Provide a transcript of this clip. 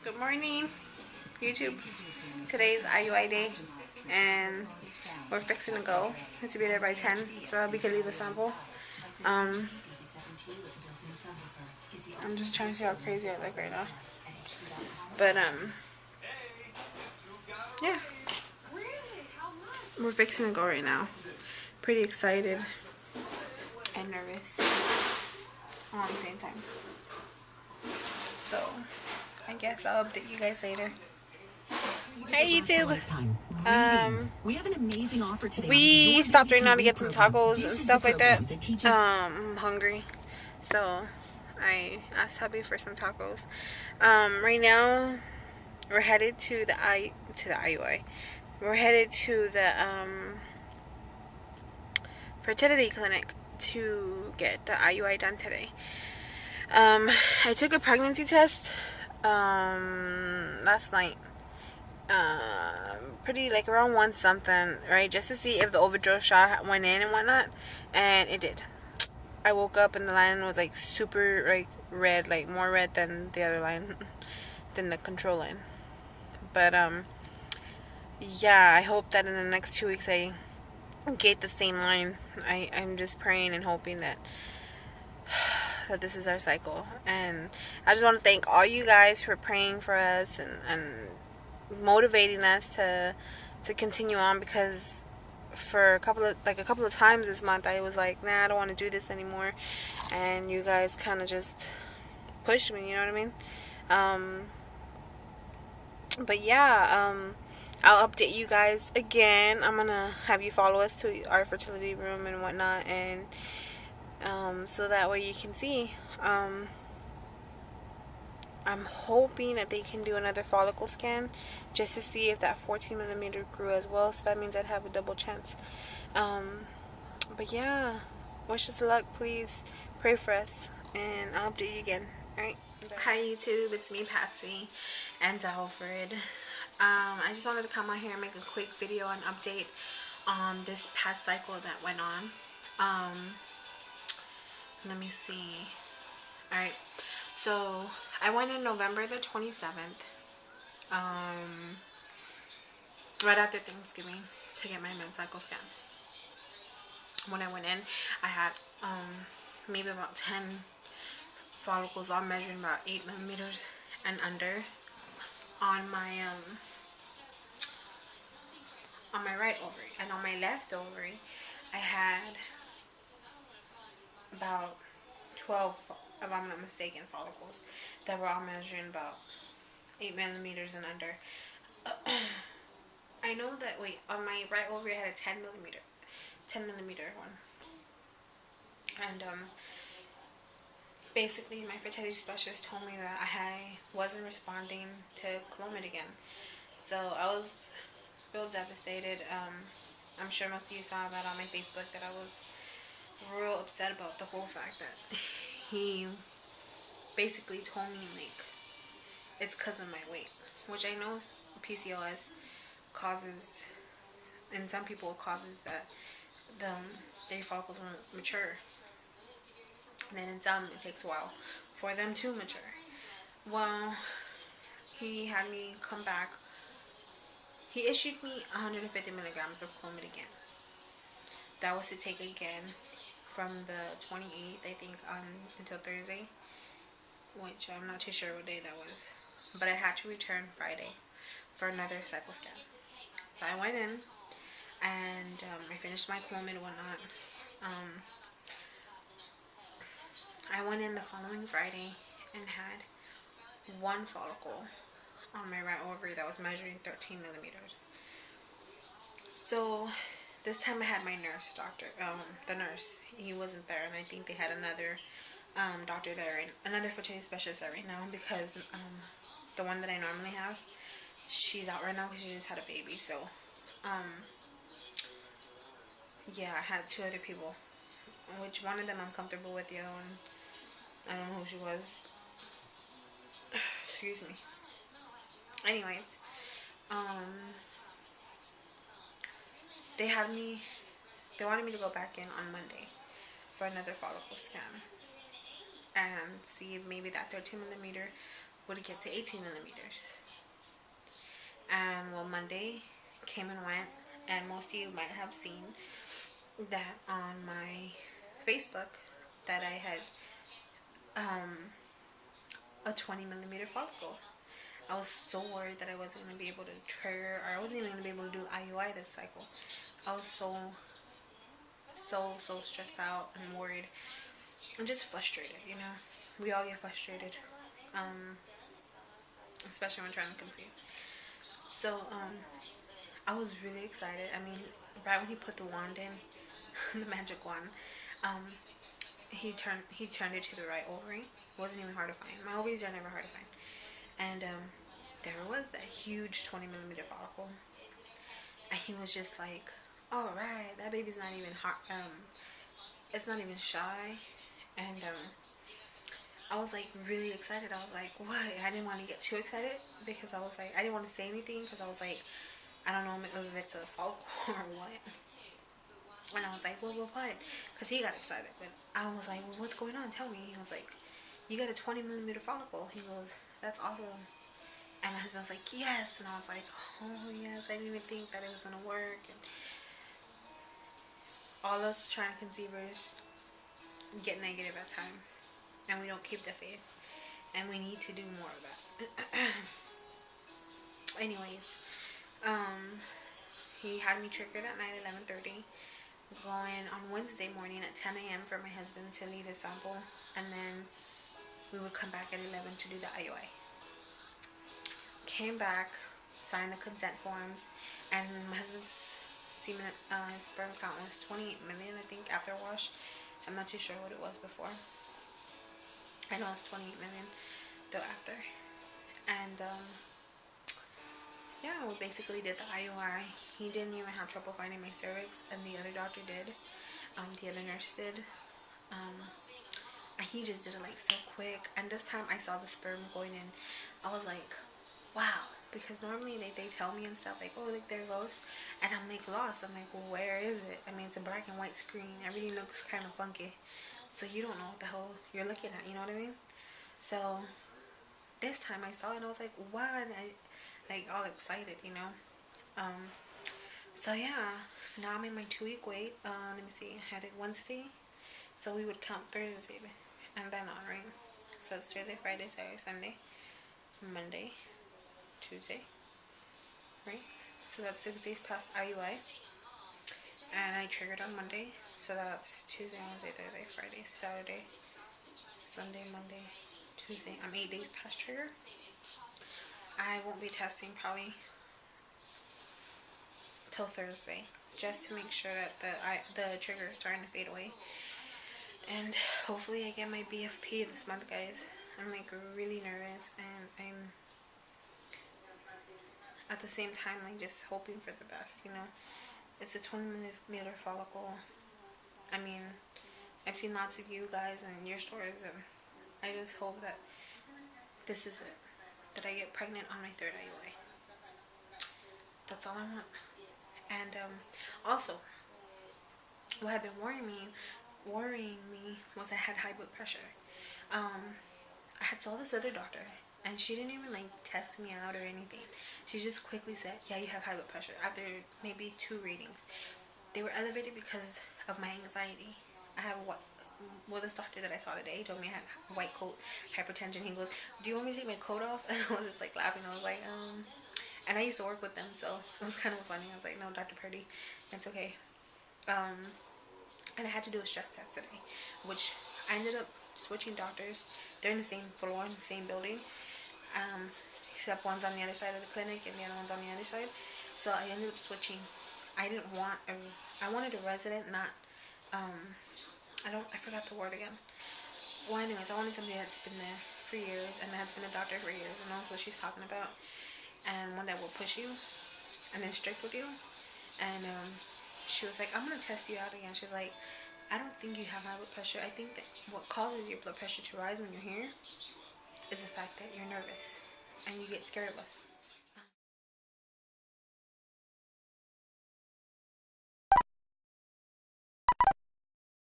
Good morning, YouTube. Today's IUI day, and we're fixing to go. It's to be there by 10, so we can leave a sample. Um, I'm just trying to see how crazy I look right now. But yeah, we're fixing to go right now. Pretty excited and nervous all at the same time. So I guess I'll update you guys later. Hey YouTube. We have an amazing offer today. We stopped right now to get some tacos and stuff like that. I'm hungry, so I asked hubby for some tacos. Right now we're headed to the IUI. We're headed to the fertility clinic to get the IUI done today. I took a pregnancy test last night. Pretty like around 1 something, right? Just to see if the overdose shot went in and whatnot, and it did. I woke up and the line was like super like red, like more red than the other line, than the control line. But yeah, I hope that in the next 2 weeks I get the same line. I'm just praying and hoping that this is our cycle. And I just want to thank all you guys for praying for us and motivating us to continue on, because for a couple of times this month I was like, nah, I don't want to do this anymore, and you guys kind of just pushed me, you know what I mean? But yeah, I'll update you guys again. I'm gonna have you follow us to our fertility room and whatnot, and so that way you can see. I'm hoping that they can do another follicle scan just to see if that 14 millimeter grew as well. So that means I'd have a double chance. But yeah, wish us luck. Please pray for us, and I'll update you again. Alright? Hi YouTube, it's me, Patsy and Alfred. I just wanted to come on here and make a quick video and update on this past cycle that went on. Let me see. Alright, so I went in November the 27th, right after Thanksgiving, to get my mid-cycle scan. When I went in, I had maybe about 10 follicles, all measuring about 8 millimeters and under on my right ovary, and on my left ovary I had about 12, if I'm not mistaken, follicles that were all measuring about 8 millimeters and under. I know that, wait, on my right ovary I had a 10 millimeter one, and basically my fertility specialist told me that I wasn't responding to Clomid again. So I was real devastated. I'm sure most of you saw that on my Facebook, that I was real upset about the whole fact that he basically told me like it's because of my weight, which I know PCOS causes, in some people it causes that their follicles won't mature, and then in some it takes a while for them to mature. Well, he had me come back. He issued me 150 milligrams of Clomid again. That was to take again from the 28th, I think, until Thursday, which I'm not too sure what day that was. But I had to return Friday for another cycle scan. So I went in, and I finished my Clomid and whatnot. I went in the following Friday and had one follicle on my right ovary that was measuring 13 millimeters. So this time I had my nurse doctor, the nurse, he wasn't there, and I think they had another doctor there, and another fertility specialist there right now, because the one that I normally have, she's out right now because she just had a baby. So yeah, I had 2 other people, which one of them I'm comfortable with, the other one I don't know who she was. Excuse me. Anyways, they wanted me to go back in on Monday for another follicle scan and see if maybe that 13 millimeter would get to 18 millimeters. And well, Monday came and went, and most of you might have seen that on my Facebook that I had a 20 millimeter follicle. I was so worried that I wasn't going to be able to trigger, or I wasn't even going to be able to do IUI this cycle. I was so stressed out and worried and just frustrated, you know. We all get frustrated, especially when trying to conceive. So, I was really excited. I mean, right when he put the wand in, the magic wand, um, he turned it to the right ovary. It wasn't even hard to find. My ovaries are never hard to find. And there was that huge 20 millimeter follicle. And he was just like, all right, that baby's not even hard. It's not even shy. And I was like really excited. I was like, what? I didn't want to get too excited because I was like, I didn't want to say anything because I was like, I don't know if it's a follicle or what. And I was like, well, what? Because he got excited. But I was like, well, what's going on? Tell me. He was like, you got a 20 millimeter follicle. He goes, that's awesome. And my husband was like, yes. And I was like, oh, yes. I didn't even think that it was going to work. And all us trying conceivers get negative at times. And we don't keep the faith. And we need to do more of that. Anyways, he had me triggered at night at 11:30. Going on Wednesday morning at 10 a.m. for my husband to lead a sample. And then we would come back at 11 to do the IUI. Came back, signed the consent forms, and my husband's semen, his sperm count was 28 million, I think, after wash. I'm not too sure what it was before. I know it's 28 million, though, after. And, yeah, we basically did the IUI. He didn't even have trouble finding my cervix, and the other doctor did. The other nurse did. And he just did it, like, so quick. And this time I saw the sperm going in. I was like, wow. Because normally they tell me and stuff, like, oh, look, there it goes. And I'm, like, lost. I'm like, well, where is it? I mean, it's a black and white screen. Everything looks kind of funky. So you don't know what the hell you're looking at, you know what I mean? So this time I saw it and I was like, what? And I, like, all excited, you know? So yeah, now I'm in my 2-week wait. Let me see, I had it Wednesday. So we would count Thursday and then on, right? So it's Thursday, Friday, Saturday, Sunday, Monday, Tuesday, right? So that's 6 days past IUI. And I triggered on Monday. So that's Tuesday, Wednesday, Thursday, Friday, Saturday, Sunday, Monday, Tuesday. I'm 8 days past trigger. I won't be testing probably till Thursday, just to make sure that the trigger is starting to fade away. And hopefully I get my BFP this month, guys. I'm like really nervous, and I'm at the same time like just hoping for the best, you know. It's a 20 millimeter follicle. I mean, I've seen lots of you guys and your stories, and I just hope that this is it, that I get pregnant on my 3rd IUI. That's all I want. And also, what had been worrying me was I had high blood pressure. I had saw this other doctor, and she didn't even like test me out or anything. She just quickly said, yeah, you have high blood pressure, after maybe 2 readings. They were elevated because of my anxiety. I have this doctor that I saw today, he told me I had white coat hypertension. He goes, do you want me to take my coat off? And I was just like laughing. I was like, and I used to work with them, so it was kind of funny. I was like, no, Dr. Purdy, it's okay. And I had to do a stress test today, which I ended up switching doctors. They're in the same floor, in the same building, except one's on the other side of the clinic and the other one's on the other side. So I ended up switching. I wanted a resident, not, I forgot the word again. Well, anyways, I wanted somebody that's been there for years and has been a doctor for years and knows what she's talking about, and one that will push you and then strict with you. And she was like, I'm going to test you out again. She's like, I don't think you have high blood pressure. I think that what causes your blood pressure to rise when you're here is the fact that you're nervous and you get scared of us.